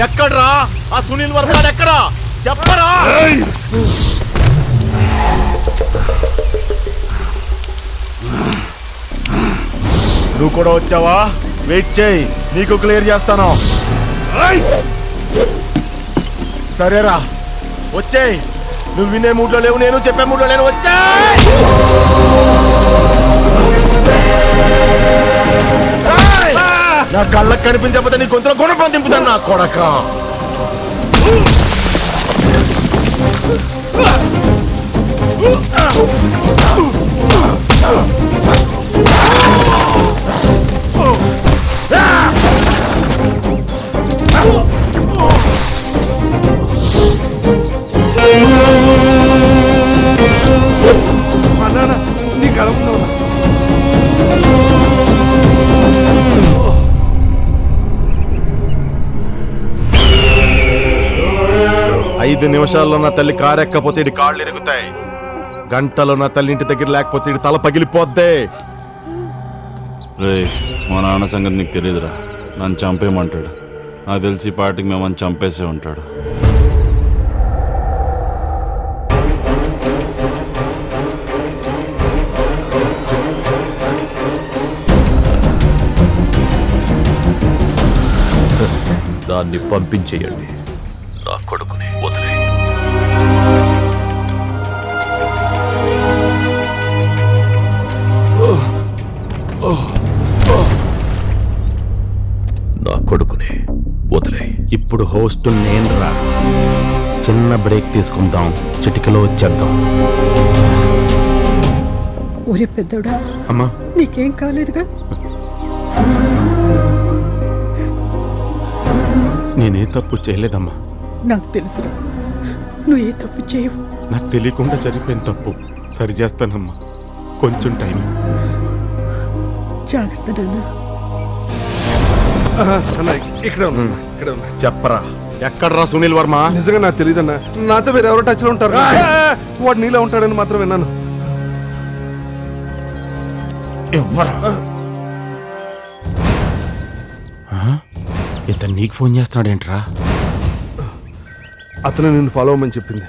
ఎక్కడ్రా ఆ సునీల్ వర్మ ఎక్కడా చెప్పరా? నువ్వు కూడా వచ్చావా? వెయిట్ చేయి, నీకు క్లియర్ చేస్తాను. సరేరా వచ్చేయ్. నువ్వు వినే మూడ్లో లేవు, నేను చెప్పే మూడ్లో లేను. వచ్చేయ్. నా కళ్ళకు కనిపించకపోతే నీ గొంతులో గుణపం దింపుతాను నా కొడక. నీ కడుపుతో 5 నిమిషాల్లో నా తల్లి కారెక్కపోతే ఇడి కాళ్ళు ఎరుగుతాయి. గంటలో నా తల్లి ఇంటి దగ్గర లేకపోతే ఇడి తల పగిలిపోద్దే. రే మా నాన్న సంగతి నీకు తెలియదురా. నన్ను చంపేయమంటాడు. నాకు తెలిసి పార్టీకి మేమని చంపేసే ఉంటాడు. దాన్ని పంపించేయండి. నా కొడుకుని వదిలే. నా కొడుకుని వదిలే. ఇప్పుడు హోస్ట్ నేను రా. చిన్న బ్రేక్ తీసుకుందాం, చిటికలో వచ్చేద్దాం. ఒరే పెద్దోడా, అమ్మా నీకేం కాలేదుగా? నేనే తప్పు చేయలేదమ్మా. నాకు తెలుసురా, నువ్వు ఏ తప్పు చేయవు. నాకు తెలియకుండా జరిగిపోయిన తప్పు సరి చేస్తానమ్మా. కొంచెం టైం. జాగ్రత్త నాన్న. ఇక్కడ ఇక్కడ చెప్పరా ఎక్కడ్రా సునీల్ వర్మ? నిజంగా నాకు తెలియదన్నా. నాతో వేరెవరో టచ్ లో ఉంటారు. వాడు నీలో ఉంటాడని మాత్రం విన్నాను. ఎవ్వరా? ఇతను నీకు ఫోన్ చేస్తున్నాడేంట్రా? అతను నిన్ను ఫాలో అవ్వమని చెప్పింది.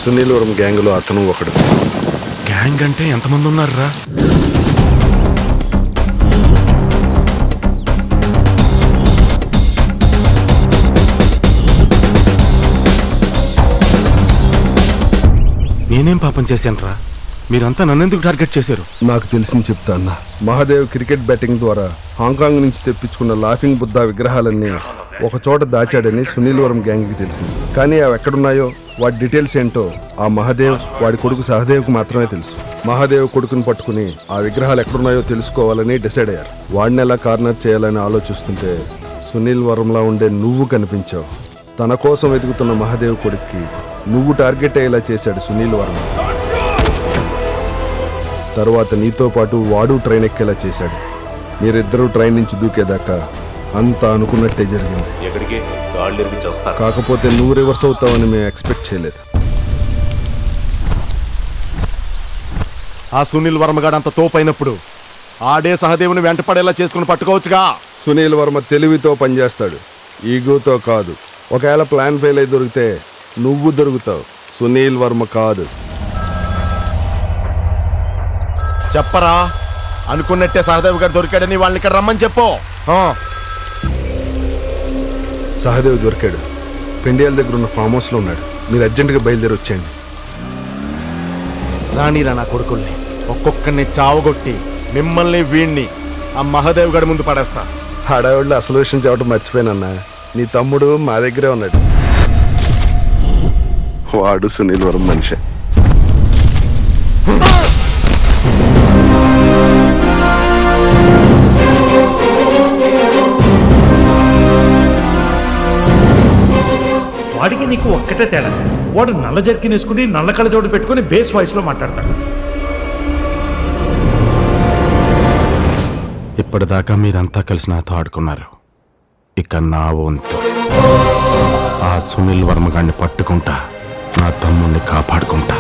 సునీల్ వరం గ్యాంగ్ లో అతను ఒకడు. గ్యాంగ్ అంటే ఎంతమంది ఉన్నారా? నేనేం పాపం చేశానురా? మీరంతా నన్నెందుకు టార్గెట్ చేశారు? నాకు తెలిసింది చెప్తా అన్న. మహాదేవ్ క్రికెట్ బ్యాటింగ్ ద్వారా హాంకాంగ్ నుంచి తెప్పించుకున్న లాఫింగ్ బుద్ధా విగ్రహాలన్నీ ఒక చోట దాచాడని సునీల్ వరం గ్యాంగ్ కి తెలిసింది. కానీ అవి ఎక్కడున్నాయో వాటి డీటెయిల్స్ ఏంటో ఆ మహాదేవ్ వాడి కొడుకు సహదేవ్కి మాత్రమే తెలుసు. మహాదేవ్ కొడుకుని పట్టుకుని ఆ విగ్రహాలు ఎక్కడున్నాయో తెలుసుకోవాలని డిసైడ్ అయ్యారు. వాడిని ఎలా కార్నర్ చేయాలని ఆలోచిస్తుంటే సునీల్ వరంలా ఉండే నువ్వు కనిపించావు. తన కోసం వెతుకుతున్న మహాదేవ్ కొడుక్కి నువ్వు టార్గెట్ అయ్యేలా చేశాడు సునీల్ వర్మ. తర్వాత నీతో పాటు వాడు ట్రైన్ ఎక్కేలా చేశాడు. మీరిద్దరూ ట్రైన్ నుంచి దూకేదాకా అంతా అనుకున్నట్టే జరిగింది. ఎక్కడికి? కాకపోతే నువ్వు రివర్స్ అవుతావని మేము ఎక్స్పెక్ట్ చేయలేదు. ఆ సునీల్ వర్మ గారు అంత తోపైనప్పుడు ఆడే సహదేవుని వెంటపడేలా చేసుకుని పట్టుకోవచ్చుగా. సునీల్ వర్మ తెలివితో పనిచేస్తాడు, ఈగోతో కాదు. ఒకవేళ ప్లాన్ ఫెయిల్ అయి దొరికితే నువ్వు దొరుకుతావు, సునీల్ వర్మ కాదు. చెప్పరా అనుకున్నట్టే సహదేవ్ గారు దొరికాడని వాళ్ళని ఇక్కడ రమ్మని చెప్పు. సహదేవ్ దొరికాడు. పెండియాల దగ్గర ఉన్న ఫామ్ హౌస్ లో ఉన్నాడు. మీరు అర్జెంటుగా బయలుదేరి వచ్చేయండి. రాణిరా నా కొడుకుల్ని ఒక్కొక్కరిని చావగొట్టి మిమ్మల్ని వీణ్ణి ఆ మహాదేవ్ గడి ముందు పడేస్తా. హడావిడిలో అసలు విషయం చెప్పడం మర్చిపోయానన్నా. నీ తమ్ముడు మా దగ్గరే ఉన్నాడు. వాడు సునీల్ వరం మనిషి. వాడికి నీకు ఒక్కటే తేడా, వాడు నల్ల జర్కిన్ వేసుకుని నల్ల కళ్ళజోడు పెట్టుకుని బేస్ వాయిస్లో మాట్లాడతాడు. ఇప్పటిదాకా మీరంతా కలిసి నాతో ఆడుకున్నారు. ఇక నా వంతు ఆ సునీల్ వర్మ గారిని పట్టుకుంటా, నా తమ్ముడిని కాపాడుకుంటా.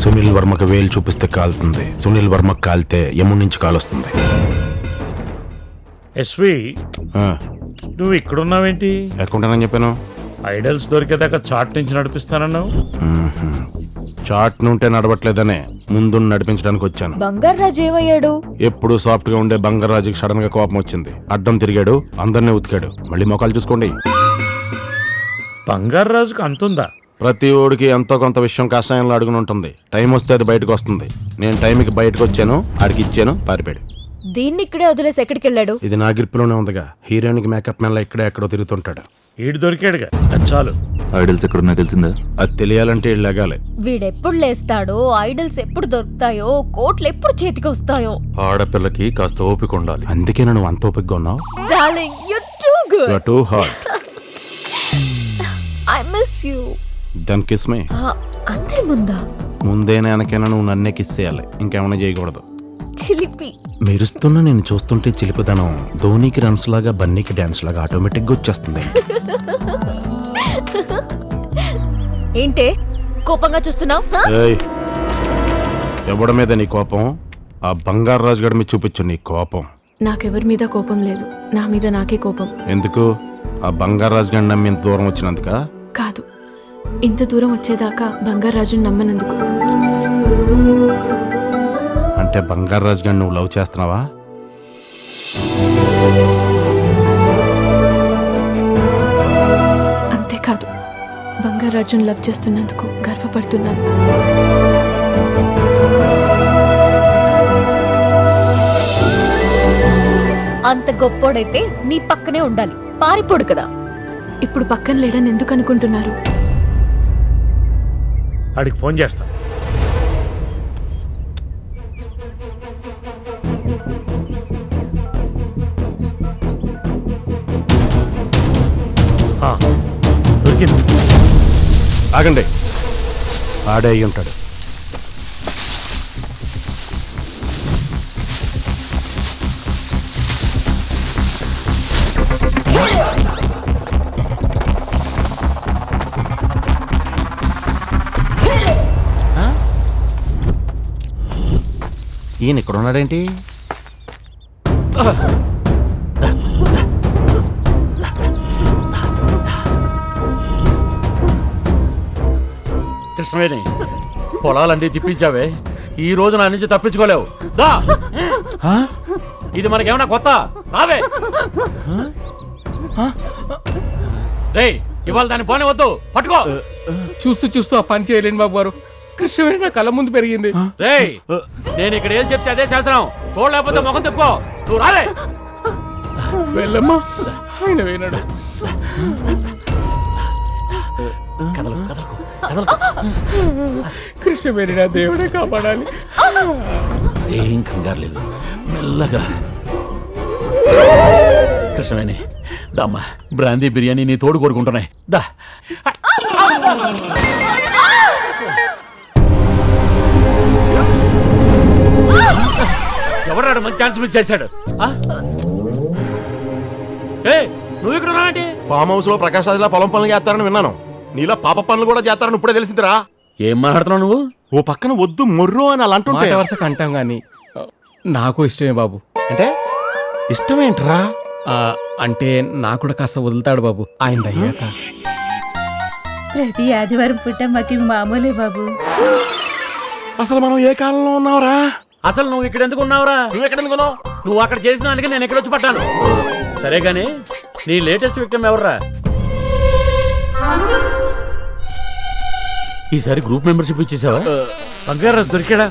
సునీల్ వర్మకి వేలు చూపిస్తే కాలుతుంది, సునీల్ వర్మకి కాలితే యముడి నుంచి కాలొస్తుంది. ఎస్వి ఆ, నువ్వు ఇక్కడున్నావేంటి? ఎక్కడుంటానని చెప్పాను? ఐడల్స్ దొరికేదాకా చాట్ నుంచి నడిపిస్తానన్నావు. చాట్ నుంటే నడవట్లేదనే ముందు నడిపించడానికి వచ్చాను. బంగారాజు ఏమయ్యాడు? ఎప్పుడు సాఫ్ట్ గా ఉండే బంగారాజుకి సడన్ గా కోపం వచ్చింది. అడ్డం తిరిగాడు, అందరినీ ఉతికాడు. మళ్ళీ మొఖాలు చూసుకోండి. బంగారు రాజుకు అంతుందా? ప్రతి ఓడికి ఎంతో కొంత విషయం కషాయంలో అడుగుని ఉంటుంది. టైం వస్తే అది బయటకు వస్తుంది. నేను టైంకి బయటకు వచ్చాను, ఆడికి ఇచ్చాను, పారిపోయాడు. దీన్ని ఇక్కడే వదిలేసి ఎక్కడికి వెళ్ళాడు? ఇది నా గ్రిప్లోనే ఉందిగా. హీరోయిన్కి మేకప్ మ్యాన్ లా ఇక్కడే ఎక్కడో తిరుగుతుంటాడు. ఈడు దొరికాడుగా, అది చాలు. ఐడల్స్ ఎక్కడున్నా తెలిసిందా? అది తెలియాలంటే వీళ్ళు లెగాలి. వీడెప్పుడు లేస్తాడో, ఐడల్స్ ఎప్పుడు దొరుకుతాయో, కోట్లు ఎప్పుడు చేతికి వస్తాయో. ఆడపిల్లకి కాస్త ఓపిక ఉండాలి. అందుకే నువ్వు అంత ఓపికగా ఉన్నావు. Darling, you too good. Too hot. I miss you. Then kiss me. అందరి ముందా? ముందేనా వెనకైనా నువ్వు నన్నే కిస్ చేయాలి, ఇంకేమైనా చేయకూడదు. చిలిపి. మెరుస్తున్నా నేను చూస్తుంటే చిలిపిదనం ధోనికి రన్స్ లాగా, బన్నీకి డాన్స్ లాగా ఆటోమేటిక్ గా వచ్చేస్తుంది. ఏంటే కోపంగా చూస్తున్నావు? ఏయ్, ఎవడి మీద నీ కోపం? ఆ బంగారు రాజు గడి మీద చూపించు నీ కోపం. నాకెవరి మీద కోపం లేదు, నా మీద నాకే కోపం. ఎందుకు? ఆ బంగారు రాజు గడి నమ్మి ఇంత దూరం వచ్చినందుక? కాదు, ఇంత దూరం వచ్చేదాకా బంగారాజుని నమ్మనందుకు. అంటే బంగారు రాజు గడి నువ్వు లవ్ చేస్తున్నావా? అంతేకాదు, బంగారాజుని లవ్ చేస్తున్నందుకు గర్వపడుతున్నాను. అంత గొప్పోడైతే నీ పక్కనే ఉండాలి, పారిపోడు కదా. ఇప్పుడు పక్కన లేడని ఎందుకు అనుకుంటున్నారు? ఆడికి ఫోన్ చేస్తా. దొరికింది. ఆగండి, ఆడే అయి ఉంటాడు. ఈయన ఇక్కడ ఉన్నాడేంటి? కృష్ణవేణి, పొలాలన్నీ తిప్పించావే, ఈ రోజు నా నుంచి తప్పించుకోలేవు. దా, ఇది మనకేమన్నా కొత్త? రావే. రేయ్, ఇవాళ దాన్ని పోనీ వద్దు, పట్టుకో. చూస్తూ చూస్తూ ఆ పని చేయలేను బాబు గారు. కృష్ణవేణి నా కళ్ళ ముందు పెరిగింది. రేయ్, నేను ఇక్కడ ఏం చెప్తే అదే శాసనం. చూడలేకపోతే ముఖం తిప్పుకో. నువ్వు రాలే. వెళ్ళమ్మా, ఆయన వేనాడు. కృష్ణవేణి నా దేవుడే కాపాడాలి. ఏం కంగారు లేదు, మెల్లగా. కృష్ణవేణి, దమ్మా, బ్రాందీ బిర్యానీ నీ తోడు కోరుకుంటున్నాయి. దా. ఎవరాడు మంచి ఛాన్స్ మిస్ చేశాడు? నువ్వు ఇక్కడ ఉన్నావంటి? ఫామ్ హౌస్ లో ప్రకాష్ రాజులా పొలం పనులు చేస్తారని విన్నాను. నీలా పాప పనులు కూడా చేస్తారని ఇప్పుడే తెలిసిందిరా. ఏం మాట్లాడుతున్నావు నువ్వు? ఓ పక్కన వద్దు మొర్రో అని అలా అంటుంటే మాట వరుసకు అంటాం గాని నాకు ఇష్టమే బాబు. అంటే ఇష్టమేంట్రా? అంటే నాకు కూడా కాస్త వదులుతాడు బాబు ఆయన దయ్యాక. ప్రతి ఆదివారం పుట్ట మాకు ఇది మామూలే బాబు. అసలు మనం ఏ కాలంలో ఉన్నావురా? అసలు నువ్వు ఇక్కడ ఎందుకు ఉన్నావురా? నువ్వు ఎక్కడ ఎందుకున్నావు? నువ్వు అక్కడ చేసిన దానికి నేను ఎక్కడ వచ్చి పట్టాను. సరే గాని, నీ లేటెస్ట్ విక్టమ్ ఎవర్రా? ఈసారి గ్రూప్ మెంబర్షిప్ ఇచ్చేసావా? బంగారాజు దొరికాడా?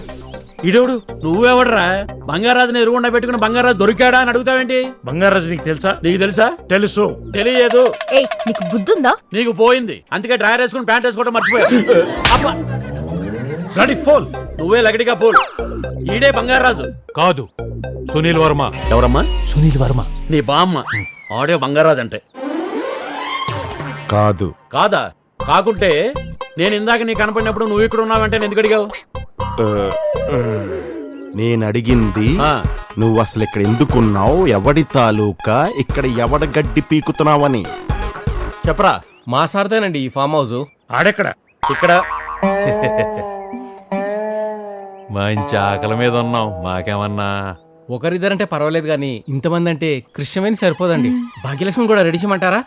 ఈడోడు నువ్వెవడరా? బంగారాజుని ఎరుగుండా పెట్టుకుని బంగారాజు దొరికాడా అని అడుగుతావేంటి? బంగారాజు నీకు తెలుసా? నీకు తెలుసా? తెలుసు. తెలియదు. ఏయ్, నీకు బుద్ధుందా? నీకు పోయింది, అందుకే డ్రైయర్ వేసుకుని ప్యాంట్ వేసుకోవడం మర్చిపోయా. గాడి ఫోన్. నువ్వే లగడిగా పోల్. ఈడే బంగారాజు కాదు, సునీల్ వర్మ. ఎవరమ్మా? సునీల్ వర్మ. నీ బామ్మ. ఆడే బంగారాజు అంటే. కాదు. కాదా? కాకుంటే నేను ఇందాక నీ కనపడినప్పుడు నువ్వు ఇక్కడ ఉన్నావంటే నేను ఎందుకు అడిగావు? నేను అడిగింది నువ్వు అసలు ఇక్కడ ఎందుకున్నావు, ఎవడి తాలూకా, ఇక్కడ ఎవడ గడ్డి పీకుతున్నావని. చెప్పరా. మా సార్దేనండి ఈ ఫామ్ హౌస్. ఆడెక్కడ? ఇక్కడ. మంచి ఆకలి మీద ఉన్నాం మాకేమన్నా. ఒకరిద్దరంటే పర్వాలేదు కానీ ఇంతమంది అంటే కృష్ణవేణి సరిపోదండి. భాగ్యలక్ష్మి కూడా రెడీ చేయమంటారా?